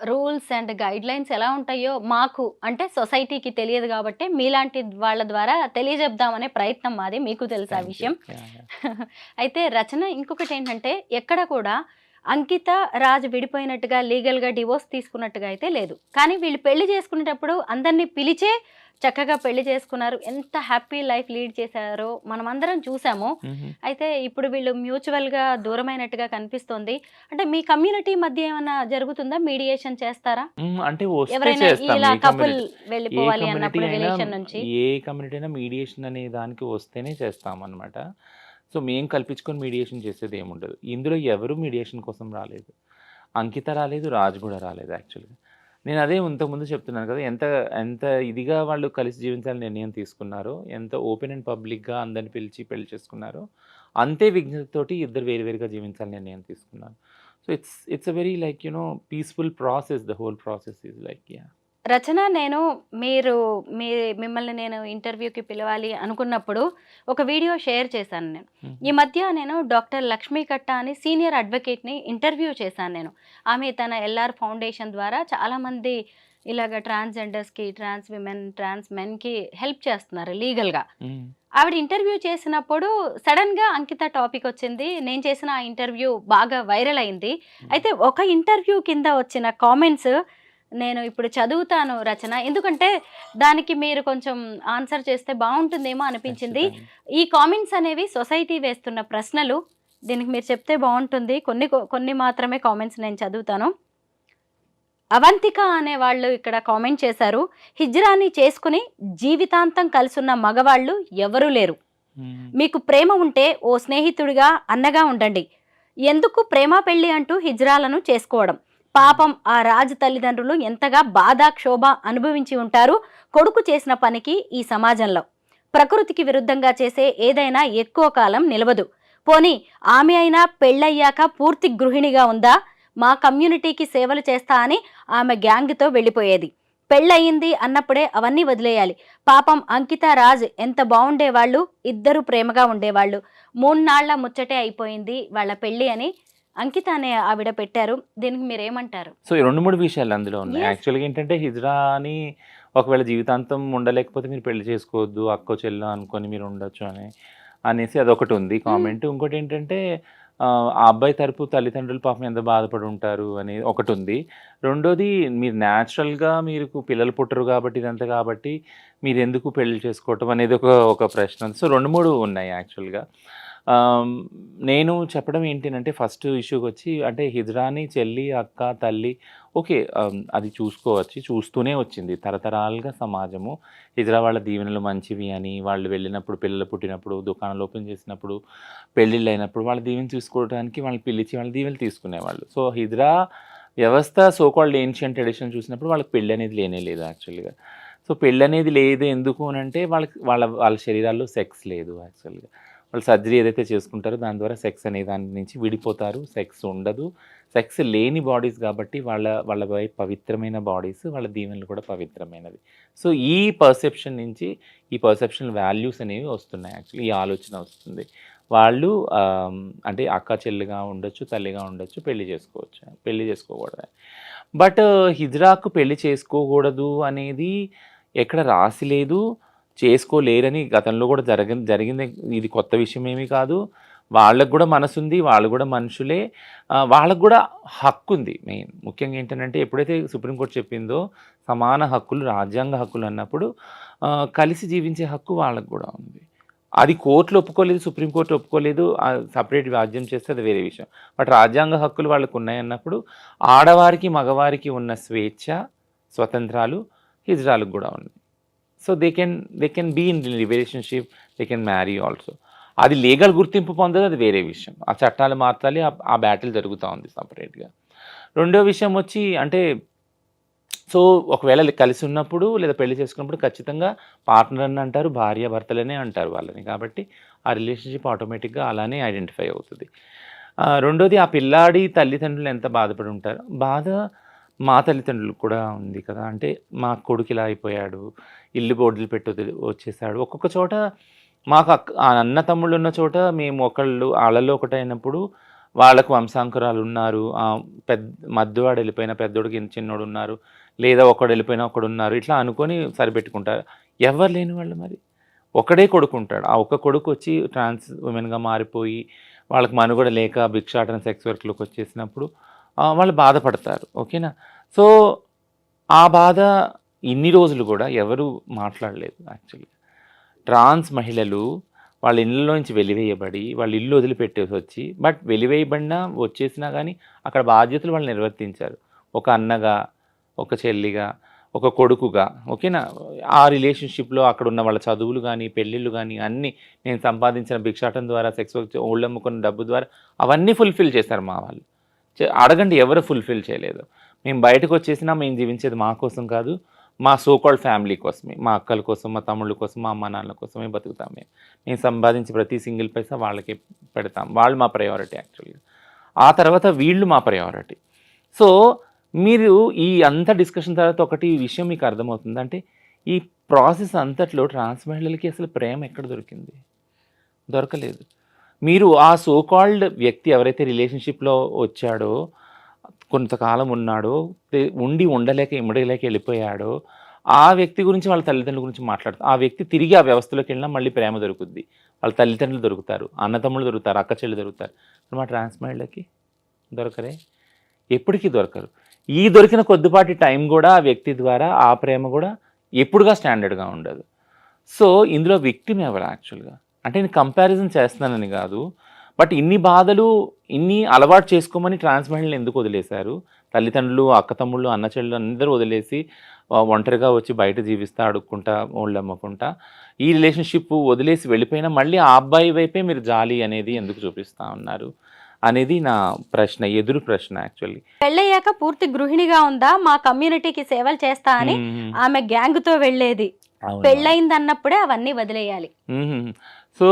రూల్స్ అండ్ గైడ్‌లైన్స్ ఎలా ఉంటాయో మాకు అంటే సొసైటీకి తెలియదు గాబట్టి మీలాంటి వాళ్ళ ద్వారా తెలియజెప్దామనే ప్రయత్నం మాది. మీకు తెలుసు ఆ థాంక్ యూ. విషయం. యాహ్! యాహ్! అయితే రచన ఇంకొకటేంటంటే ఎక్కడ కూడా అంకిత, రాజ్ విడిపోయినట్టుగా లీగల్‌గా డివోర్స్ తీసుకున్నట్టుగా అయితే లేదు. కానీ వీళ్ళు పెళ్లి చేసుకునేటప్పుడు అందరిని పిలిచే చక్కగా పెళ్లి చేసుకున్నారు. ఎంత హ్యాపీ లైఫ్ లీడ్ చేశారో మనమందరం చూసాము. హుహు. అయితే ఇప్పుడు వీళ్ళు మ్యూచువల్‌గా దూరమైనట్టుగా కనిపిస్తోంది. అంటే మీ కమ్యూనిటీ మధ్య ఏమన్నా జరుగుతుందా? మీడియేషన్ చేస్తారా? అంటే వస్తే ఎవరైనా చేస్తాం. ఇలా ఏ కపుల్ కమ్యూనిటీ ఏ వెళ్ళిపోవాలి కమ్యూనిటీ అన్నప్పుడు అయినా రిలేషన్ నుంచి? ఏ కమ్యూనిటీ అయినా మీడియేషన్ అనే దానికి వస్తేనే చేస్తామనమాట. సో, మేము కల్పించుకొని మీడియేషన్ చేసేదేముండదు. ఇందులో ఎవరు మీడియేషన్ కోసం రాలేదు. అంకిత రాలేదు, రాజ్ గూడా రాలేదు యాక్చువల్‌గా. నేను అదే ఇంతకుముందు చెప్తున్నాను కదా! ఎంత ఎంత ఇదిగా వాళ్ళు కలిసి జీవించాలని నిర్ణయం తీసుకున్నారో, ఎంత ఓపెన్ అండ్ పబ్లిక్‌గా అందరిని పిలిచి పెళ్లి చేసుకున్నారో, అంతే విజ్ఞతతోటి ఇద్దరు వేరు వేరుగా జీవించాలని నిర్ణయం తీసుకున్నారు. So it's a very like peaceful process. The whole process is like Rachana, నేను మీరు మీ మిమ్మల్ని నేను ఇంటర్వ్యూకి పిలవాలి అనుకున్నప్పుడు ఒక వీడియో షేర్ చేశాను నేను. ఈ మధ్య నేను డాక్టర్ లక్ష్మీ కట్ట అని సీనియర్ అడ్వకేట్ని ఇంటర్వ్యూ చేశాను నేను. ఆమె తన ఎల్ఆర్ ఫౌండేషన్ ద్వారా చాలామంది ఇలాగ ట్రాన్స్జెండర్స్కి, ట్రాన్స్ విమెన్, ట్రాన్స్ మెన్కి హెల్ప్ చేస్తున్నారు లీగల్గా. ఆవిడ ఇంటర్వ్యూ చేసినప్పుడు సడన్గా అంకిత టాపిక్ వచ్చింది. నేను చేసిన ఆ ఇంటర్వ్యూ బాగా వైరల్ అయింది. అయితే ఒక ఇంటర్వ్యూ కింద వచ్చిన కామెంట్స్ నేను ఇప్పుడు చదువుతాను రచన, ఎందుకంటే దానికి మీరు కొంచెం ఆన్సర్ చేస్తే బాగుంటుందేమో అనిపించింది. ఈ కామెంట్స్ అనేవి సొసైటీ వేస్తున్న ప్రశ్నలు, దీనికి మీరు చెప్తే బాగుంటుంది. కొన్ని మాత్రమే కామెంట్స్ నేను చదువుతాను. అవంతిక అనే వాళ్ళు ఇక్కడ కామెంట్ చేశారు, హిజ్రాని చేసుకుని జీవితాంతం కలిసున్న మగవాళ్ళు ఎవరూ లేరు. మీకు ప్రేమ ఉంటే ఓ స్నేహితుడిగా, అన్నగా ఉండండి. ఎందుకు ప్రేమ పెళ్లి అంటూ హిజ్రాలను చేసుకోవడం? పాపం ఆ రాజు తల్లిదండ్రులు ఎంతగా బాధ, క్షోభ అనుభవించి ఉంటారు కొడుకు చేసిన పనికి. ఈ సమాజంలో ప్రకృతికి విరుద్ధంగా చేసే ఏదైనా ఎక్కువ కాలం నిలవదు. పోనీ ఆమె అయినా పెళ్ళయ్యాక పూర్తి గృహిణిగా ఉందా? మా కమ్యూనిటీకి సేవలు చేస్తా అని ఆమె గ్యాంగ్తో వెళ్ళిపోయేది. పెళ్ళయింది అన్నప్పుడే అవన్నీ వదిలేయాలి. పాపం అంకిత, రాజ్ ఎంత బాగుండేవాళ్ళు, ఇద్దరు ప్రేమగా ఉండేవాళ్ళు. 3 నాళ్ల ముచ్చటే అయిపోయింది వాళ్ళ పెళ్ళి అని అంకిత అనే ఆవిడ పెట్టారు. దీనికి మీరేమంటారు? సో 2-3 విషయాలు అందులో ఉన్నాయి. Yes. యాక్చువల్గా ఏంటంటే హిజ్రా అని ఒకవేళ జీవితాంతం ఉండలేకపోతే మీరు పెళ్లి చేసుకోవద్దు, అక్కో చెల్లో అనుకొని మీరు ఉండొచ్చు అనేసి అదొకటి ఉంది కామెంట్. ఇంకోటి ఏంటంటే ఆ అబ్బాయి తరపు తల్లిదండ్రులు పాపం ఎంత బాధపడి ఉంటారు అనేది ఒకటి ఉంది. రెండోది, మీరు న్యాచురల్గా మీరు పిల్లలు పుట్టరు కాబట్టి ఇదంతా కాబట్టి మీరు ఎందుకు పెళ్లి చేసుకోవటం అనేది ఒక ప్రశ్న. సో 2-3 ఉన్నాయి యాక్చువల్గా. నేను చెప్పడం ఏంటంటే ఫస్ట్ ఇష్యూకి వచ్చి, అంటే హిజ్రాని చెల్లి, అక్క, తల్లి ఓకే, అది చూస్తూనే వచ్చింది తరతరాలుగా సమాజము. హిజ్రా వాళ్ళ దీవెనలు మంచివి అని, వాళ్ళు వెళ్ళినప్పుడు, పిల్లలు పుట్టినప్పుడు, దుకాణాలు ఓపెన్ చేసినప్పుడు, పెళ్ళిళ్ళు అయినప్పుడు వాళ్ళ దీవెన తీసుకోవడానికి వాళ్ళని పిలిచి వాళ్ళ దీవెనలు తీసుకునేవాళ్ళు. సో హిజ్రా వ్యవస్థ సోకాల్డ్ ఏన్షియంట్ ట్రెడిషన్ చూసినప్పుడు వాళ్ళకి పెళ్ళి అనేది లేనే లేదు యాక్చువల్గా. సో పెళ్ళి అనేది లేదు ఎందుకు అని అంటే వాళ్ళ శరీరాల్లో సెక్స్ లేదు యాక్చువల్గా. వాళ్ళు సర్జరీ ఏదైతే చేసుకుంటారో దాని ద్వారా సెక్స్ అనే దాని నుంచి విడిపోతారు, సెక్స్ ఉండదు. సెక్స్ లేని బాడీస్ కాబట్టి వాళ్ళ పవిత్రమైన బాడీస్, వాళ్ళ దీవెనలు కూడా పవిత్రమైనవి. సో ఈ పర్సెప్షన్ నుంచి ఈ పర్సెప్షన్ వాల్యూస్ అనేవి వస్తున్నాయి యాక్చువల్లీ. ఈ ఆలోచన వస్తుంది. వాళ్ళు అంటే అక్క చెల్లిగా ఉండొచ్చు, తల్లిగా ఉండొచ్చు, పెళ్లి చేసుకోకూడదు. బట్ హిజ్రాకు పెళ్లి చేసుకోకూడదు అనేది ఎక్కడ రాసి లేదు, చేసుకోలేరని గతంలో కూడా జరిగింది. ఇది కొత్త విషయం ఏమీ కాదు. వాళ్ళకు కూడా మనసుంది, వాళ్ళు కూడా మనుషులే, వాళ్ళకు కూడా హక్కు ఉంది. ముఖ్యంగా ఏంటంటే ఎప్పుడైతే సుప్రీంకోర్టు చెప్పిందో సమాన హక్కులు, రాజ్యాంగ హక్కులు అన్నప్పుడు కలిసి జీవించే హక్కు వాళ్ళకు కూడా ఉంది. అది కోర్టులు ఒప్పుకోలేదు, సుప్రీంకోర్టు ఒప్పుకోలేదు, సపరేట్ రాజ్యం చేస్తే అది వేరే విషయం. బట్ రాజ్యాంగ హక్కులు వాళ్ళకు ఉన్నాయన్నప్పుడు ఆడవారికి, మగవారికి ఉన్న స్వేచ్ఛ, స్వతంత్రాలు హిజ్రాలకు కూడా ఉన్నాయి. So they can be in relationship, they can marry also. అది లీగల్ గుర్తింపు పొందదు, అది వేరే విషయం. ఆ చట్టాలు మార్చాలి, ఆ బ్యాటిల్ జరుగుతూ ఉంది సపరేట్గా. రెండో విషయం వచ్చి అంటే, సో ఒకవేళ కలిసి ఉన్నప్పుడు లేదా పెళ్లి చేసుకున్నప్పుడు ఖచ్చితంగా పార్ట్నర్ అని అంటారు, భార్య భర్తలనే అంటారు వాళ్ళని. కాబట్టి ఆ రిలేషన్షిప్ ఆటోమేటిక్గా అలానే ఐడెంటిఫై అవుతుంది. రెండోది, ఆ పిల్లాడి తల్లిదండ్రులు ఎంత బాధపడి ఉంటారు. బాధ మా తల్లిదండ్రులకు కూడా ఉంది కదా. అంటే మా కొడుకు ఇలా అయిపోయాడు, ఇల్లు బోర్డులు పెట్టి వచ్చేసాడు. ఒక్కొక్క చోట మాకు అన్న తమ్ముళ్ళు ఉన్న చోట మేము వాళ్ళలో ఒకటైనప్పుడు వాళ్ళకు వంశాంకురాలు ఉన్నారు, మధ్యవాడు వెళ్ళిపోయిన పెద్దోడికి చిన్నోడు ఉన్నారు, లేదా ఒకడు వెళ్ళిపోయినా ఒకడు ఉన్నారు, ఇట్లా అనుకొని సరిపెట్టుకుంటారు. ఎవరు లేని వాళ్ళు మరి ఒకడే కొడుకు ఉంటాడు. ఆ ఒక్క కొడుకు వచ్చి ట్రాన్స్ ఉమెన్గా మారిపోయి వాళ్ళకి మనుగడ లేక భిక్షాటన, సెక్స్ వర్క్లోకి వచ్చేసినప్పుడు వాళ్ళు బాధపడతారు. ఓకేనా. సో ఆ బాధ ఇన్ని రోజులు కూడా ఎవరు మాట్లాడలేదు యాక్చువల్లీ. ట్రాన్స్ మహిళలు వాళ్ళ ఇళ్ళలోంచి వెలివేయబడి, వాళ్ళ ఇల్లు వదిలిపెట్టేసి వచ్చి, బట్ వెలివేయబడినా వచ్చేసినా కానీ అక్కడ బాధ్యతలు వాళ్ళు నిర్వర్తించారు. ఒక అన్నగా, ఒక చెల్లిగా, ఒక కొడుకుగా. ఓకేనా. ఆ రిలేషన్షిప్లో అక్కడ ఉన్న వాళ్ళ చదువులు కానీ, పెళ్ళిళ్ళు కానీ అన్నీ నేను సంపాదించిన భిక్షాటం ద్వారా, సెక్స్ ఓళ్ళు అమ్ముకున్న డబ్బు ద్వారా అవన్నీ ఫుల్ఫిల్ చేశారు మా వాళ్ళు. అడగండి ఎవరు ఫుల్ఫిల్ చేయలేదు. మేము బయటకు వచ్చేసినా మేము జీవించేది మా కోసం కాదు, మా సోకాల్డ్ ఫ్యామిలీ కోసమే, మా అక్కల కోసం, మా తమ్ముళ్ళ కోసం, మా అమ్మ నాన్నల కోసమే బతుకుతాం. మేము సంపాదించి ప్రతి సింగిల్ పైసా వాళ్ళకే పెడతాం. వాళ్ళు మా ప్రయారిటీ యాక్చువల్గా. ఆ తర్వాత వీళ్ళు మా ప్రయారిటీ. సో మీరు ఈ అంత డిస్కషన్ తర్వాత ఒకటి విషయం మీకు అర్థమవుతుంది. అంటే ఈ ప్రాసెస్ అంతట్లో ట్రాన్స్ మహిళలకి అసలు ప్రేమ ఎక్కడ దొరికింది? దొరకలేదు. మీరు ఆ సో కాల్డ్ వ్యక్తి ఎవరైతే రిలేషన్‌షిప్‌లో వచ్చాడో, కొంతకాలం ఉన్నాడో, ఉండలేక ఇమడలేక వెళ్ళిపోయాడో, ఆ వ్యక్తి గురించి వాళ్ళ తల్లిదండ్రుల గురించి మాట్లాడతారు. ఆ వ్యక్తి తిరిగి ఆ వ్యవస్థలోకెళ్ళినా మళ్ళీ ప్రేమ దొరుకుద్ది. వాళ్ళ తల్లిదండ్రులు దొరుకుతారు, అన్నదమ్ములు దొరుకుతారు, అక్క చెల్లి దొరుకుతారు. మరి మా ట్రాన్స్ మహిళలకి దొరకరే? ఎప్పటికీ దొరకరు. ఈ దొరికిన కొద్దిపాటి టైం గూడా ఆ వ్యక్తి ద్వారా ఆ ప్రేమ గూడా ఎప్పుడుగా స్టాండర్డ్‌గా ఉండదు. సో, ఇందులో విక్టిమ్ ఎవరు యాక్చువల్‌గా? అంటే నేను కంపారిజన్ చేస్తున్నానని గాదు. బట్ ఇన్ని బాధలు, ఇన్ని అలవాటు చేసుకోమని ట్రాన్స్ మహిళలను ఎందుకు వదిలేశారు? తల్లిదండ్రులు, అక్కతమ్ముళ్ళు, అన్న చెల్లెలు అందరూ వదిలేసి ఒంటరిగా వచ్చి బయట జీవిస్తా, అడుక్కుంటా, ఒళ్ళమ్ముకుంటా, ఈ రిలేషన్‌షిప్ వదిలేసి వెళ్ళిపోయినా మళ్ళీ ఆ అబ్బాయి వైపే మీరు జాలి అనేది ఎందుకు చూపిస్తా ఉన్నారు? అనేది నా ప్రశ్న. ఎదురు ప్రశ్న యాక్చువల్లీ. పెళ్ళయ్యాక పూర్తి గృహిణిగా ఉందా? మా కమ్యూనిటీకి సేవలు చేస్తా అని హ్మ్. ఆమె గ్యాంగ్‌తో వెళ్ళేది. అవును. పెళ్ళయిందన్నప్పుడే అవన్నీ వదిలేయాలి. సో,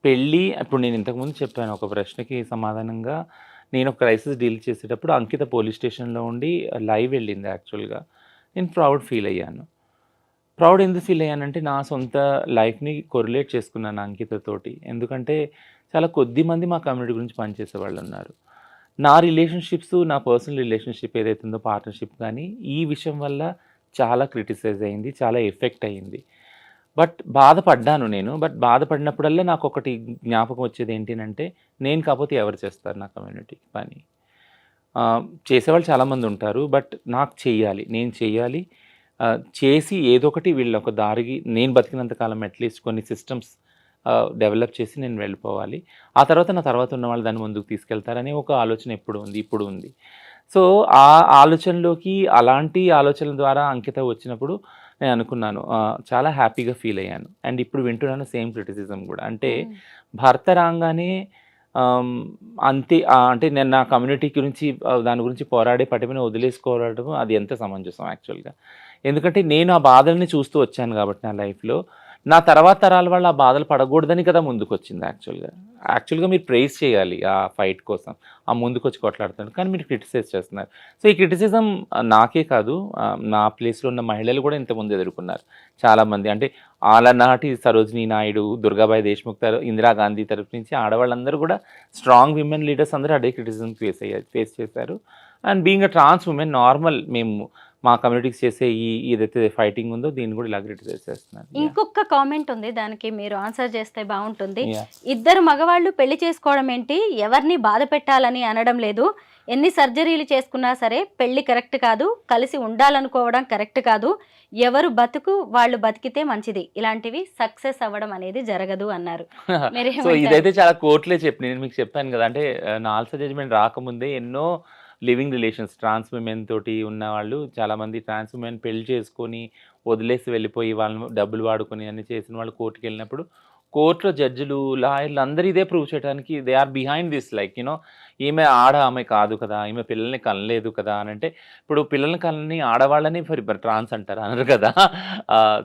పెళ్ళి ఇప్పుడు నేను ఇంతకుముందు చెప్పాను ఒక ప్రశ్నకి సమాధానంగా. నేను ఒక క్రైసిస్ డీల్ చేసేటప్పుడు అంకిత పోలీస్ స్టేషన్‌లో ఉండి లైవ్ వెళ్ళింది యాక్చువల్‌గా. నేను ప్రౌడ్ ఫీల్ అయ్యాను. ప్రౌడ్ ఎందుకు ఫీల్ అయ్యానంటే నా సొంత లైఫ్‌ని కొరిలేట్ చేసుకున్నాను అంకితతోటి. ఎందుకంటే చాలా కొద్ది మంది మా కమ్యూనిటీ గురించి పనిచేసేవాళ్ళున్నారు. నా రిలేషన్‌షిప్స్, నా పర్సనల్ రిలేషన్‌షిప్ ఏదైతే ఉందో పార్ట్నర్‌షిప్ గానీ, ఈ విషయం వల్ల చాలా క్రిటిసైజ్ అయింది. చాలా ఎఫెక్ట్ అయింది. బట్ బాధపడ్డాను నేను. బట్ బాధపడినప్పుడల్లా నాకొకటి జ్ఞాపకం వచ్చేది ఏంటినంటే, నేను కాపోతే ఎవరు చేస్తారు నా కమ్యూనిటీకి పని? చేసేవాళ్ళు చాలామంది ఉంటారు. బట్ నాకు చెయ్యాలి. నేను చెయ్యాలి. చేసి ఏదో ఒకటి వీళ్ళని ఒక దారికి నేను బతికినంత కాలం అట్‌లీస్ట్ కొన్ని సిస్టమ్స్ డెవలప్ చేసి నేను వెళ్ళిపోవాలి. ఆ తర్వాత నా తర్వాత ఉన్నవాళ్ళు దాన్ని ముందుకు తీసుకెళ్తారనే ఒక ఆలోచన ఎప్పుడు ఉంది, ఇప్పుడు ఉంది. సో, ఆ ఆలోచనలోకి అలాంటి ఆలోచనల ద్వారా అంకిత వచ్చినప్పుడు నేను అనుకున్నాను. చాలా హ్యాపీగా ఫీల్ అయ్యాను. అండ్ ఇప్పుడు వింటున్నాను సేమ్ క్రిటిసిజం గూడా. అంటే హ్మ్. భర్త రాంగానే ఆహ్, అంతే అంటే నేను నా కమ్యూనిటీ గురించి దాని గురించి పోరాడే పటిమని వదిలేసుకోవడం అది ఎంత సమంజసం యాక్చువల్‌గా. ఎందుకంటే నేను ఆ బాధల్ని చూస్తూ వచ్చాను గాబట్టి నా లైఫ్‌లో. నా తర్వాత తరాల వాళ్ళు ఆ బాధలు పడకూడదని కదా ముందుకొచ్చింది యాక్చువల్‌గా. యాక్చువల్‌గా మీరు ప్రైజ్ చేయాలి ఆ ఫైట్ కోసం. ఆ ముందుకొచ్చి కొట్లాడుతున్నారు. కానీ మీరు క్రిటిసైజ్ చేస్తున్నారు. సో, ఈ క్రిటిసిజం నాకే కాదు, నా ప్లేస్‌లో ఉన్న మహిళలు కూడా ఇంతకుముందు ఎదుర్కొన్నారు చాలామంది. అంటే ఆలనాటి సరోజినీ నాయుడు, దుర్గాబాయి దేశ్ముఖ్, ఇందిరాగాంధీ తరపు నుంచి ఆడవాళ్ళందరూ కూడా స్ట్రాంగ్ విమెన్ లీడర్స్ అందరూ అదే క్రిటిసిజం ఫేస్ చేశారు. And being a trans woman normal మేము మా కమ్యూనిటీకి చేసే ఏదైతే ఫైటింగ్ ఉందో దీన్ని కూడా ఇలా క్రిటిసైజ్ చేస్తున్నాను. ఇంకొక కామెంట్ ఉంది. దానికి మీరు ఆన్సర్ చేస్తే బావుంటుంది. యాహ్! ఇద్దరు మగవాళ్ళు పెళ్లి చేసుకోవడం ఏంటి? ఎవరిని బాధ పెట్టాలని అనడం లేదు. ఎన్ని సర్జరీలు చేసుకున్నా సరే పెళ్లి కరెక్ట్ కాదు. కలిసి ఉండాలనుకోవడం కరెక్ట్ కాదు. ఎవరు బతుకు వాళ్ళు బతికితే మంచిది. ఇలాంటివి సక్సెస్ అవ్వడం అనేది జరగదు అన్నారు. సో, మీరేమంటారు? ఇదైతే చాలా కోర్ట్‌లే నేను మీకు చెప్పాను గదా! అంటే నా ఆల్సర్ జడ్జ్‌మెంట్ రాకముందే ఎన్నో లివింగ్ రిలేషన్స్ ట్రాన్స్ విమెన్ తోటి ఉన్నవాళ్ళు చాలామంది ట్రాన్స్ విమెన్ పెళ్లి చేసుకొని, వదిలేసి వెళ్ళిపోయి వాళ్ళని డబ్బులు వాడుకొని అన్నీ చేసిన వాళ్ళు కోర్ట్‌కెళ్ళినప్పుడు, కోర్ట్‌లో జడ్జిలు, లాయర్లు అందరూ ఇదే ప్రూవ్ చేయడానికి they are behind this like ఈమె ఆమె కాదు కదా! ఈమె పిల్లల్ని కనలేదు కదా! అనంటే ఇప్పుడు పిల్లల్ని కనని ఆడవాళ్ళని ట్రాన్స్ అంటారా? అనరు కదా!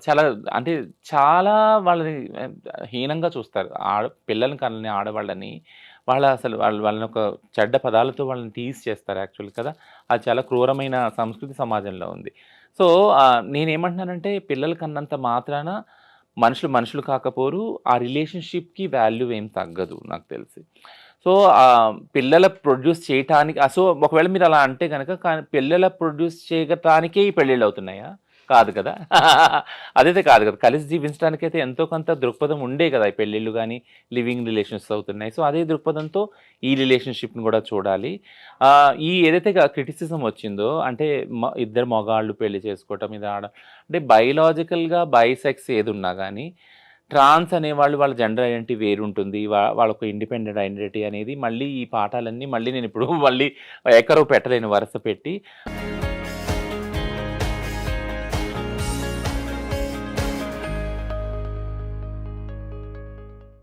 చాలా అంటే చాలా వాళ్ళని హీనంగా చూస్తారు. పిల్లల్ని కనని ఆడవాళ్ళని వాళ్ళని ఒక చెడ్డ పదాలతో వాళ్ళని టీజ్ చేస్తారు యాక్చువల్ కదా! అది చాలా క్రూరమైన సంస్కృతి సమాజంలో ఉంది. సో, నేనేమంటున్నానంటే పిల్లలు కన్నంత మాత్రాన మనుషులు మనుషులు కాకపోరు. ఆ రిలేషన్‌షిప్‌కి వాల్యూ ఏం తగ్గదు నాకు తెలిసి. సో, పిల్లల ప్రొడ్యూస్ చేయటానికి సో, ఒకవేళ మీరు అలా అంటే గనక పిల్లల ప్రొడ్యూస్ చేయటానికే ఈ పెళ్ళిళ్ళవుతున్నాయా? కాదు కదా! అదైతే కాదు కదా! కలిసి జీవించడానికైతే ఎంతో కొంత దృక్పథం ఉండే కదా! ఈ పెళ్ళిళ్ళు గాని, లివింగ్ రిలేషన్స్ అవుతున్నాయి. సో, అదే దృక్పథంతో ఈ రిలేషన్‌షిప్‌ని గూడా చూడాలి. ఏదైతే క్రిటిసిజం వచ్చిందో అంటే ఇద్దరు మగాళ్ళు పెళ్లి చేసుకోవటం ఇది అంటే బయోలాజికల్‌గా బైసెక్స్ ఏదున్నా గాని, ట్రాన్స్ అనేవాళ్ళు వాళ్ళ జెండర్ ఐడెంటిటీ వేరుంటుంది. వాళ్ళొక ఇండిపెండెంట్ ఐడెంటిటీ అనేది మళ్ళీ ఈ పాఠాలన్నీ మళ్ళీ నేనిప్పుడు మళ్ళీ ఏకరువు పెట్టలేను వరుస పెట్టి.